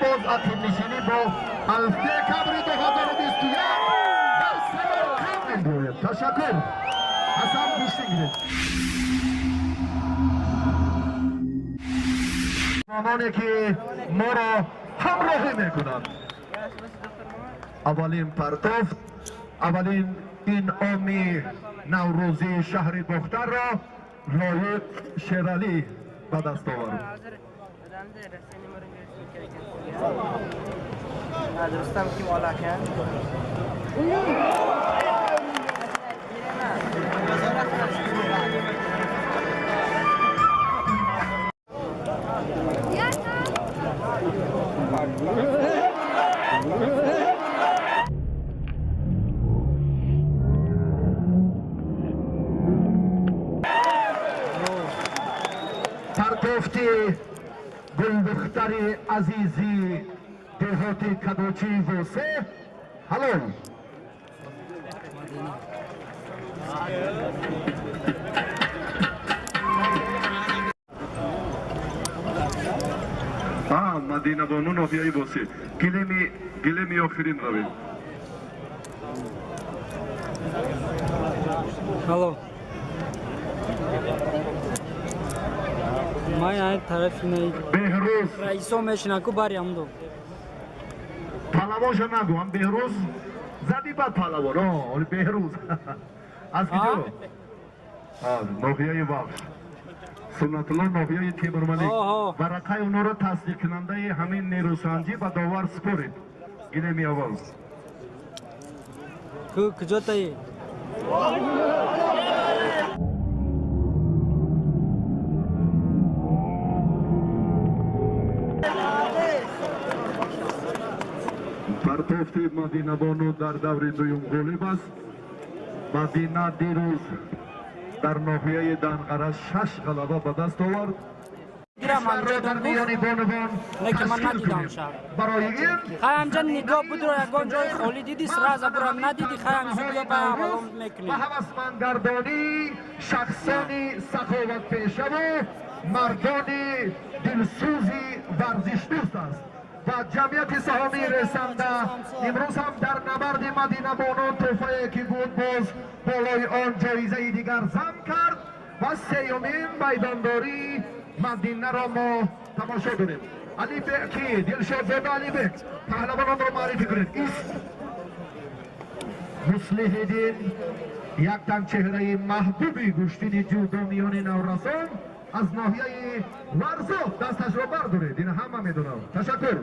باز عقب‌نشینی با 7 دکامبر 2021 در سمرقند می‌گوید. تشکر. حسن گوشتگیره. مامانی که ما را همراهی میکنند. اولین پرتاب، اولین این عامی نوروزی شهر دختر را لایق شیرالی به دست آورد. رستم کی والا کرد؟ پرتوفتی گلدختر عزیزی دهاتی کدوچی وسه حلال مدینه بانو نافیایی وسه گلمی آخرین روید. Hello. ما یه طرفی نهید. بهروز. رئیسو میشنه کو بریم دو. پهلوانش نگو هم بهروز زدی بعد پهلوان ولی بهروز از کجا؟ ناحیه بخش سنت الله ناحیه تیمورملک ورقه اونا را تصدیق کننده همین نیروسنجی و داور سپرید. گیلمی اول کجا تایی؟ پرتوفت مدینه بانو در دور دویم غالب است. مدینه دیروز در ناحیه دنقره 6 غلبه به دست آورد. شهر را در میان بانوان تشکیل کنیم. برای این خیام نگاه بود رو یکان جای خالی دیدی سراز برام ندیدی خیام زودیا به عملان میکنیم. و هوسمندگردانی شخصانی سخاوت پیشه و مردانی دلسوزی ورزش دوست است. و جمعیت سهامی رسنده امروز هم در نبرد مدینه بانو توفه که بود باز بالای آن جایزه دیگر زم کرد و سیومین میدانداری مدینه را ما تماشا داریم. علی بکی دلشاد زاده علی بک پهلوانان را معرفی کنید. مصلح دین یک تن چهره محبوبی گوشتین جودانیان نورسان از ناحیه ورزو دستش را بردارید. این همه میدونم. تشکر.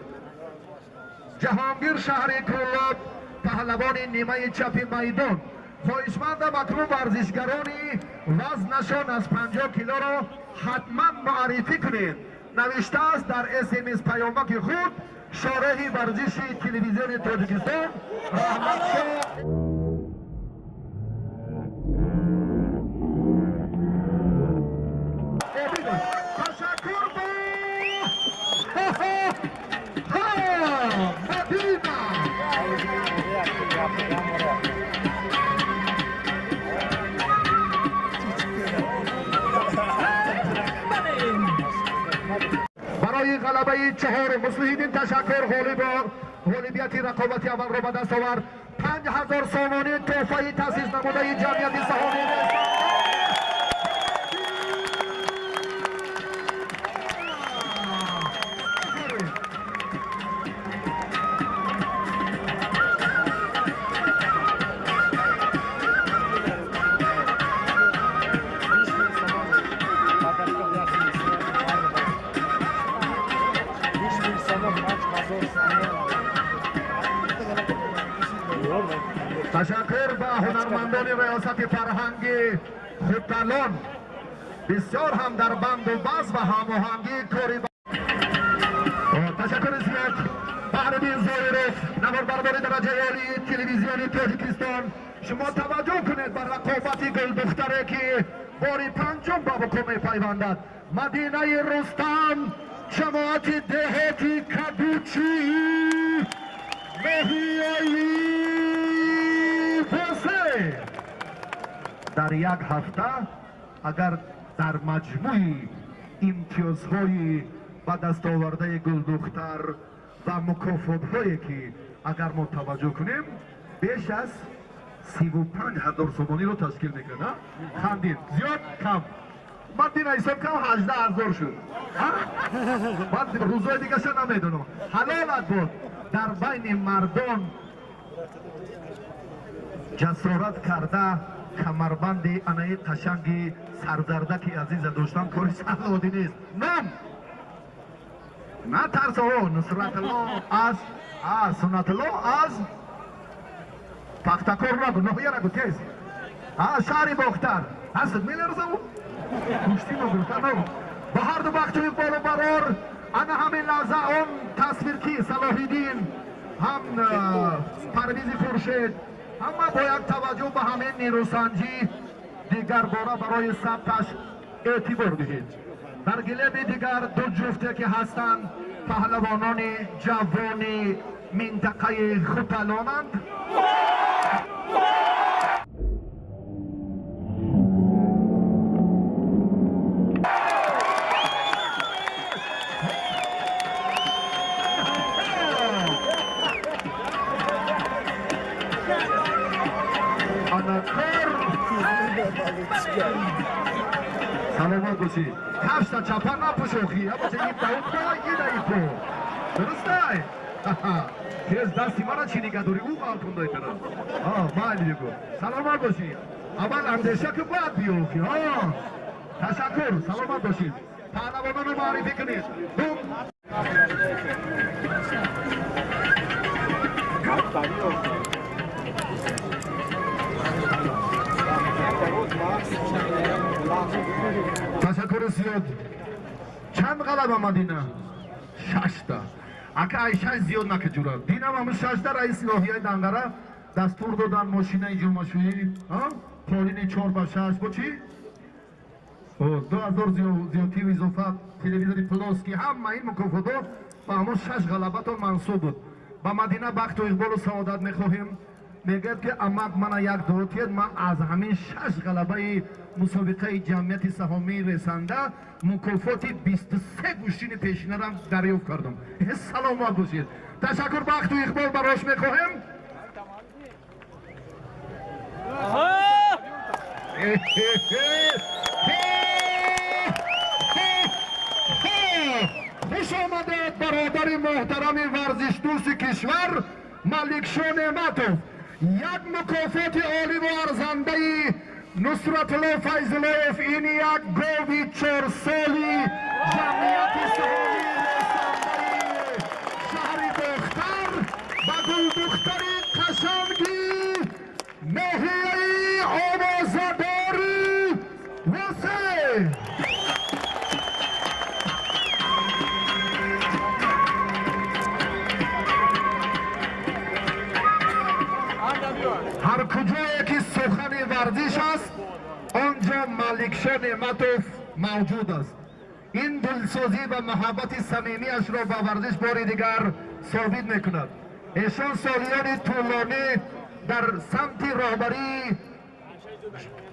جهانگیر شهر کرولاب پهلوان نیمه چپ میدان خواهشمند مکروم ورزشگرانی وزنشان از 50 کیلو را حتما معرفی کنید. نوشته است در SMS پیامک خود شارح ورزش تلویزیون تاجیکستان رحمت شاه. برای غلبه چهار مصلحین تشکر. غالبیت رقابتی اول را به دست آورد. 5000 سامانه تحفه تأسیس نموده جمعیت سهامی تشکر به هنرمندان ریاست فرهنگی خودتلان بسیار هم در بند و بست و هماهنگی کاری. تشکر زیاد بهرالدین زایروف نمایندگان درجه عالی تلویزیون تاجیکستان. شما توجه کنید به رقابت گل دختره که باری پنجم به وقوع میپیوندد. مدینه رستم جماعت دهاتی کدوچی ناحیه در یک هفته اگر در مجموع امتیازهای به دست آورده گل دختر و مکافات هایی که اگر ما توجه کنیم بیش از 35,000 سومانی رو تشکیل میکنه. خندید زیاد کم من دین حساب کم 18,000 شد. من روزای دیگه شد نمیدونم حلالت بود در بین مردم جسارت کرده کمربند انای قشنگی سرزرده که عزیز داشتم کاری سهلادی نیست. نه ترس او نصرت الله از سنت الله از پختکور نگو نهیه نگو تیز شهری باختر هست میلرزه او گوشتی نگو نگو با هر دو بخت و بال و برار انا همین لحظه اون تصویر کی صلاحیدین هم پرویز خورشید همه باید توجه به همین نیروسنجی دیگر باره برای ثبتش اعتبار دهید. در گلب دیگر دو جفته که هستند پهلوانان جوان منطقه خوتلانند. سلامت باشی کفش تا چپر نپوشوخی اما چه این داود باید یه دایی پو درسته؟ تیز دستی مرا چی نگه داری او قال کنده ترم مالی بگو سلامت باشی اول اندیشه که باید بیوخی تشکر سلامت باشید پهلوانان رو معرفی کنید تشکر زیاد چند غلب آمدینه؟ 6 تا اگه ای 6 زیاد نکه جورا دینم همون 6 تا رئیس لاهیه دنگره دستور دادن ماشینه جمعشویی پالین 4 با 6 با چی؟ 2000 زیادی و اضافت تلویزیونی پلاس که همه این مکافات با همون 6 غلبت منصوب بود با مدینه بخت و اقبال و سعادت میخواهیم میگه که امک من یک دوتید من از همین 6 غلبه مسابقه جمعیت سهامی رسنده مکافات 23 گوشتین پیشینه را دریافت کردم. سلامت باشید تشکر بخت و اقبال براش میخواهیم. خوش آمدید برادر محترم ورزش دوست کشور ملک شاه نعمتوف. یک مکافات عالی و ارزنده نصرت الله فیضلوف این یک گاوی 4 سالی جمعیت سهامی رسنده شهر باختر و گل دختر قشنگی ناحیه آوازداری واسه هر کجایی که سخن ورزش است آنجا ملک شاه نعمتوف موجود است. این دلسوزی و محبت صمیمی‌اش را با ورزش بار دیگر ثابت میکند. ایشان سالیان طولانی در سمت رهبری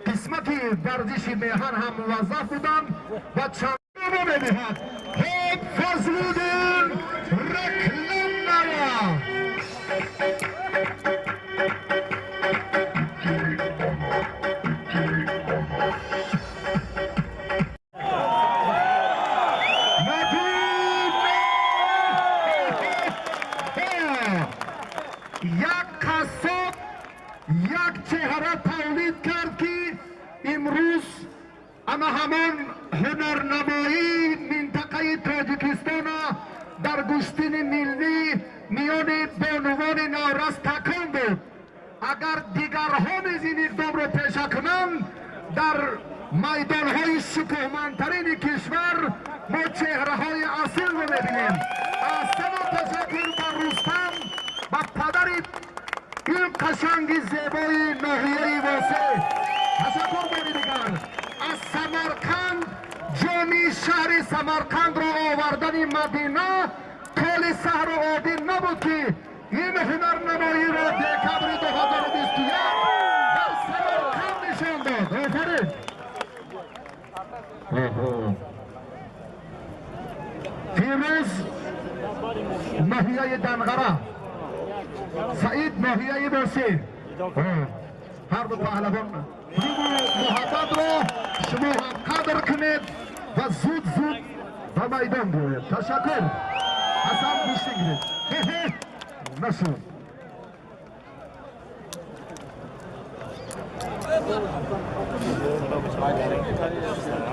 قسمت ورزش میهن هم موظف بودند و چند رو می‌دهد. خود فضل‌الدین رکلم نیا یک چهره تولید کرد که امروز اما همان هنرنمایی منطقه تاجیکستان در گشتین ملی میان بانوان نورس تکان بود. اگر دیگرها نیز این اقدام را پیشه کنند در میدانهای شکوهمندترین کشور ما چهره های اصیل رو میبینیم. از سنا تشکر بر رستم و پدر این قشنگ زیبای ناحیه واسه تشکر باری دیگر از سمرقند جامی شهر سمرقند را آوردن مدینه کال سهر و عادی نبود که این هنرنمایی را دکبر 2021 در سمرقند نشان داد. آفرین پیروز ناحیه دنغره سعید ناحیه باسی هر دو پهلوان محبت را شما هم قدر کنید و زود به میدان بیاید. تشکر. حسن گوشتی گیرید نشون.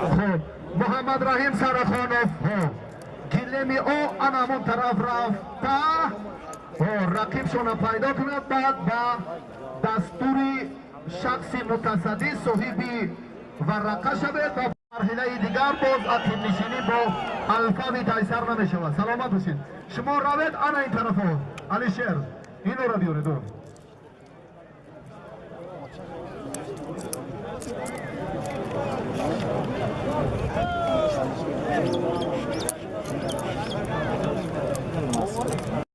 خب محمد رحیم سرخانوف گلمی او انامون طرف رفته رقیب شونه پیدا کند بعد با دستوری شخصی متصدی صاحبی ورقه شود و مرحله دیگر باز عقب نشینی با الفاظی تیسر نمی شود. سلامت باشید. شما روید انا این طرف ها علی شیر اینو را بیارید.